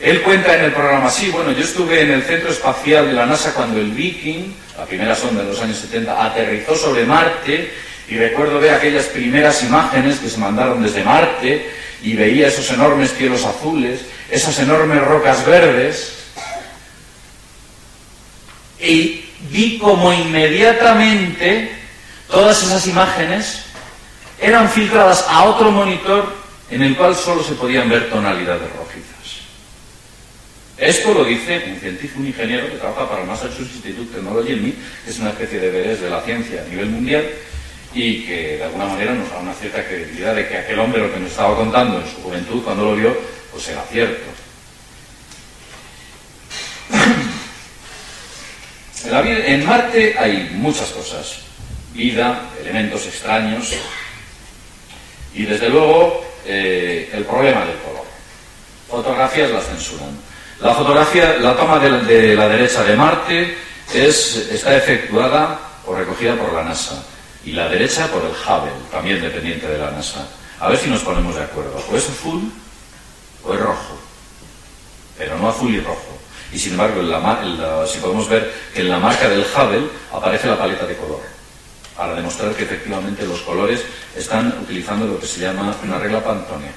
Él cuenta en el programa, sí, bueno, yo estuve en el centro espacial de la NASA cuando el Viking, la primera sonda de los años 70, aterrizó sobre Marte, y recuerdo ver aquellas primeras imágenes que se mandaron desde Marte, y veía esos enormes cielos azules, esas enormes rocas verdes, y vi como inmediatamente todas esas imágenes eran filtradas a otro monitor en el cual solo se podían ver tonalidades rojizas. Esto lo dice un científico, un ingeniero que trabaja para el Massachusetts Institute of Technology, que es una especie de Everest de la ciencia a nivel mundial, y que de alguna manera nos da una cierta credibilidad de que aquel hombre lo que nos estaba contando en su juventud, cuando lo vio, pues era cierto. En Marte hay muchas cosas, vida, elementos extraños y desde luego el problema del color. Fotografías las censuran. La fotografía, la toma de la derecha de Marte está efectuada o recogida por la NASA y la derecha por el Hubble, también dependiente de la NASA. A ver si nos ponemos de acuerdo. O es azul o es rojo, pero no azul y rojo. Y sin embargo, si podemos ver que en la marca del Hubble aparece la paleta de color, para demostrar que efectivamente los colores están utilizando lo que se llama una regla Pantone.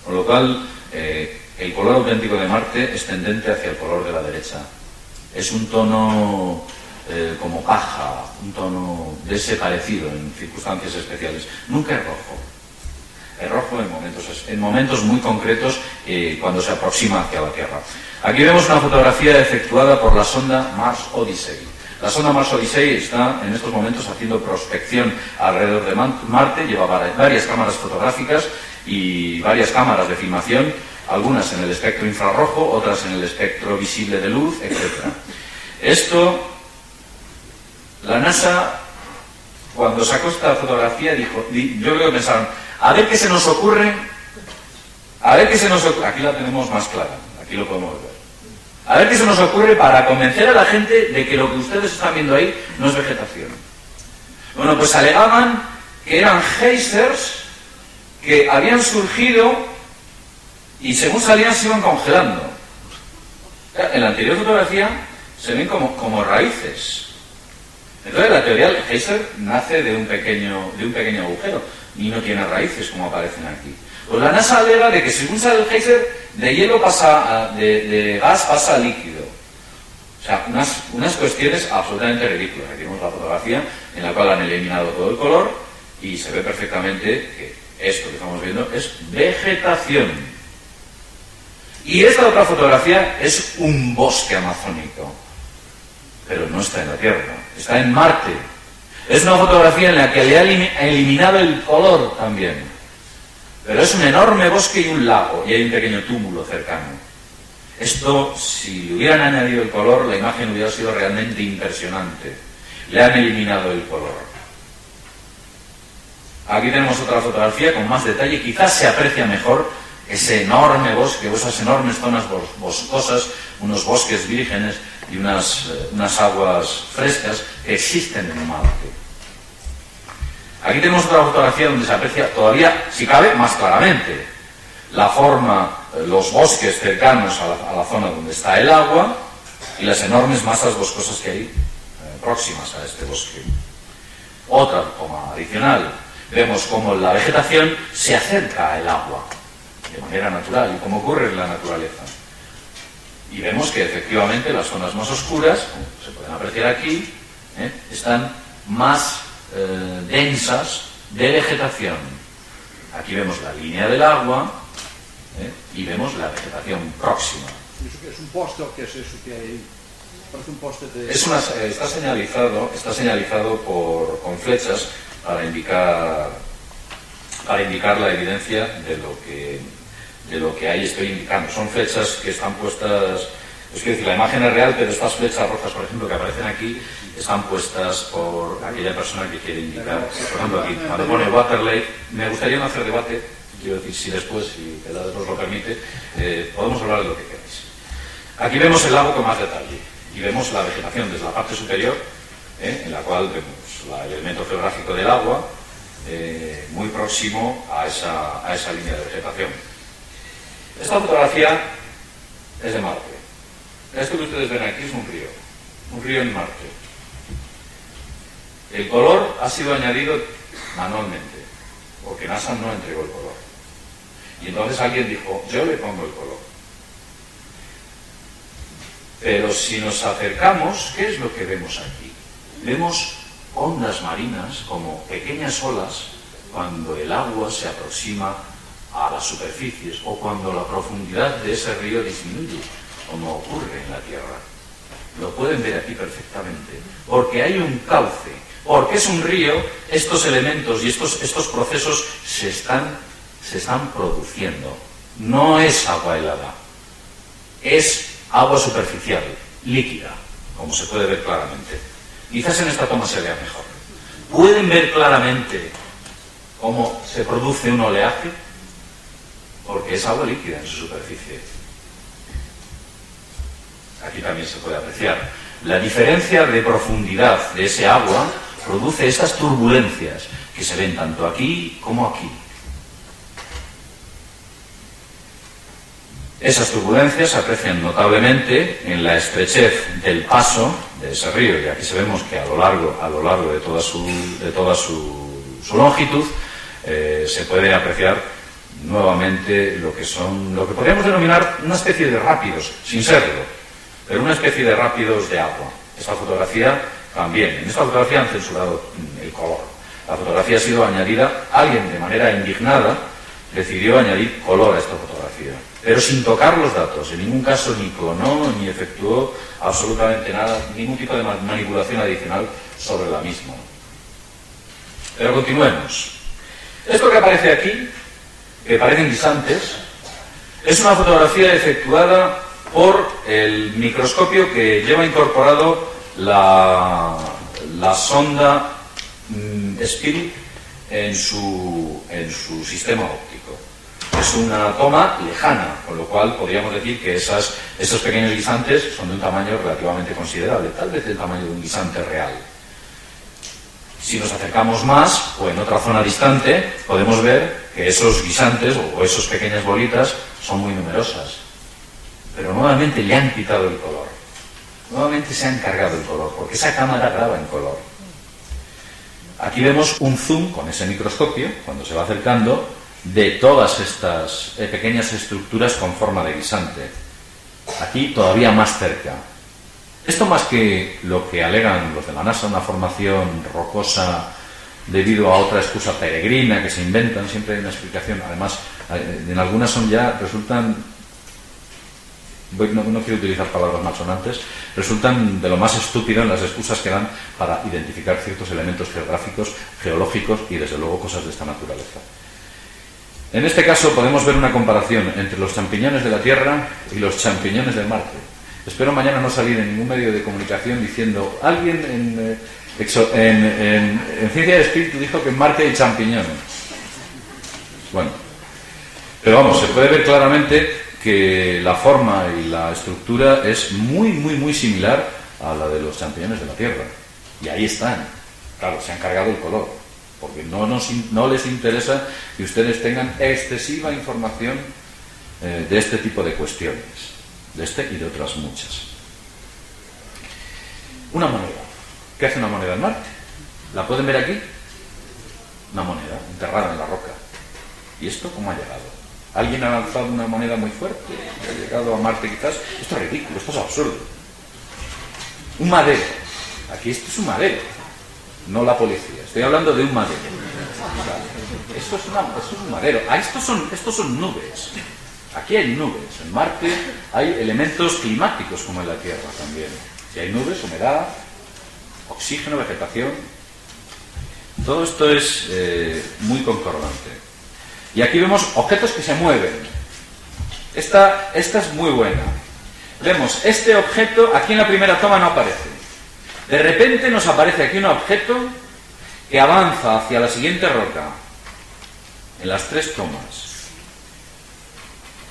Con lo cual, el color auténtico de Marte es tendente hacia el color de la derecha. Es un tono como paja, un tono de ese parecido en circunstancias especiales. Nunca es rojo. Es rojo en momentos muy concretos cuando se aproxima hacia la Tierra. Aquí vemos una fotografía efectuada por la sonda Mars Odyssey. La sonda Mars Odyssey está en estos momentos haciendo prospección alrededor de Marte, lleva varias cámaras fotográficas y varias cámaras de filmación, algunas en el espectro infrarrojo, otras en el espectro visible de luz, etc. La NASA, cuando sacó esta fotografía, dijo, yo creo que pensaron, a ver qué se nos ocurre, aquí la tenemos más clara, aquí lo podemos ver. A ver qué se nos ocurre para convencer a la gente de que lo que ustedes están viendo ahí no es vegetación. Bueno, pues alegaban que eran geysers que habían surgido y según salían se iban congelando. En la anterior fotografía se ven como raíces. Entonces la teoría del geyser nace de un pequeño agujero y no tiene raíces como aparecen aquí. Pues la NASA alega de que según sale el geyser, de hielo de gas pasa a líquido. O sea, unas cuestiones absolutamente ridículas. Aquí vemos la fotografía en la cual han eliminado todo el color y se ve perfectamente que esto que estamos viendo es vegetación. Y esta otra fotografía es un bosque amazónico. Pero no está en la Tierra, está en Marte. Es una fotografía en la que le ha eliminado el color también. Pero es un enorme bosque y un lago, y hay un pequeño túmulo cercano. Esto, si le hubieran añadido el color, la imagen hubiera sido realmente impresionante. Le han eliminado el color. Aquí tenemos otra fotografía con más detalle, quizás se aprecia mejor ese enorme bosque o esas enormes zonas boscosas, unos bosques vírgenes y unas aguas frescas que existen en Marte. Aquí tenemos otra fotografía donde se aprecia todavía, si cabe, más claramente la forma, los bosques cercanos a la zona donde está el agua y las enormes masas boscosas que hay próximas a este bosque. Otra toma adicional, vemos cómo la vegetación se acerca al agua de manera natural y como ocurre en la naturaleza. Y vemos que efectivamente las zonas más oscuras, se pueden apreciar aquí, están más densas de vegetación. Aquí vemos la línea del agua y vemos la vegetación próxima. ¿Es un poste o qué es eso que hay? Parece un poste de... Está señalizado con flechas para indicar la evidencia de lo que ahí estoy indicando. Son flechas que están puestas, es decir, la imagen es real, pero estas flechas rojas, por ejemplo, que aparecen aquí, están puessts por aquella persona que quiere indicar. Por ejemplo, aquí, cuando pone Water Lake, me gustaría no hacer debate, quiero decir, si después, si el nos lo permite, podemos hablar de lo que queráis. Aquí vemos el lago con más detalle, y vemos la vegetación desde la parte superior, en la cual vemos el elemento geográfico del agua, muy próximo a esa línea de vegetación. Esta fotografía es de Marte. Esto que ustedes ven aquí es un río en Marte. El color ha sido añadido manualmente, porque NASA no entregó el color. Y entonces alguien dijo, yo le pongo el color. Pero si nos acercamos, ¿qué es lo que vemos aquí? Vemos ondas marinas como pequeñas olas cuando el agua se aproxima a las superficies o cuando la profundidad de ese río disminuye, como ocurre en la Tierra. Lo pueden ver aquí perfectamente, porque hay un cauce, porque es un río, estos elementos y estos procesos se están produciendo. No es agua helada, es agua superficial, líquida, como se puede ver claramente. Quizás en esta toma se vea mejor. ¿Pueden ver claramente cómo se produce un oleaje? Porque es agua líquida en su superficie. Aquí también se puede apreciar. La diferencia de profundidad de ese agua produce estas turbulencias que se ven tanto aquí como aquí. Esas turbulencias se aprecian notablemente en la estrechez del paso de ese río, y aquí se vemos que a lo largo de toda su longitud se puede apreciar nuevamente lo que podríamos denominar una especie de rápidos, sin serlo, pero una especie de rápidos de agua. Esta fotografía también, en esta fotografía han censurado el color. La fotografía ha sido añadida, alguien de manera indignada decidió añadir color a esta fotografía, pero sin tocar los datos, en ningún caso ni clonó ni efectuó absolutamente nada, ningún tipo de manipulación adicional sobre la misma. Pero continuemos. Esto que aparece aquí, que parecen guisantes, es una fotografía efectuada por el microscopio que lleva incorporado la sonda Spirit en su sistema óptico. Es una toma lejana, con lo cual podríamos decir que esos pequeños guisantes son de un tamaño relativamente considerable, tal vez del tamaño de un guisante real. Si nos acercamos más, o en otra zona distante, podemos ver que esos guisantes o esas pequeñas bolitas son muy numerosas. Pero nuevamente le han quitado el color. Nuevamente se han cargado el color, porque esa cámara graba en color. Aquí vemos un zoom con ese microscopio, cuando se va acercando, de todas estas pequeñas estructuras con forma de guisante. Aquí todavía más cerca. Esto, más que lo que alegan los de la NASA, una formación rocosa debido a otra excusa peregrina que se inventan, siempre hay una explicación. Además, en algunas resultan, no quiero utilizar palabras malsonantes, resultan de lo más estúpido en las excusas que dan para identificar ciertos elementos geográficos, geológicos y desde luego cosas de esta naturaleza. En este caso podemos ver una comparación entre los champiñones de la Tierra y los champiñones de Marte. Espero mañana no salir en ningún medio de comunicación diciendo alguien en Ciencia de Espíritu dijo que en Marte hay champiñones. Bueno, pero vamos, se puede ver claramente que la forma y la estructura es muy similar a la de los champiñones de la Tierra. Y ahí están. Claro, se han cargado el color, porque no les interesa que ustedes tengan excesiva información de este tipo de cuestiones, de este y de otras muchas. Una moneda. ¿Qué hace una moneda en Marte? ¿La pueden ver aquí? Una moneda enterrada en la roca. ¿Y esto cómo ha llegado? ¿Alguien ha lanzado una moneda muy fuerte y ha llegado a Marte quizás? Esto es ridículo, esto es absurdo. Un madero. Aquí esto es un madero, no la policía. Estoy hablando de un madero. Esto es un madero. Estos son nubes. Aquí hay nubes. En Marte hay elementos climáticos como en la Tierra también. Si hay nubes, humedad, oxígeno, vegetación. Todo esto es muy concordante. Y aquí vemos objetos que se mueven. Esta es muy buena. Vemos este objeto, aquí en la primera toma no aparece. De repente nos aparece aquí un objeto que avanza hacia la siguiente roca. En las 3 tomas.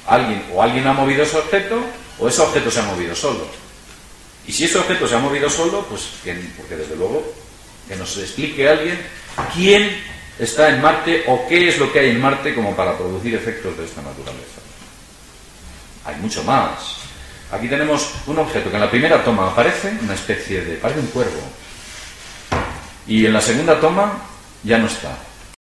Alguien ha movido ese objeto, o ese objeto se ha movido solo. Y si ese objeto se ha movido solo, pues porque desde luego que nos explique alguien quién está en Marte o qué es lo que hay en Marte como para producir efectos de esta naturaleza. Hay mucho más. Aquí tenemos un objeto que en la primera toma aparece parece un cuervo. Y en la segunda toma ya no está.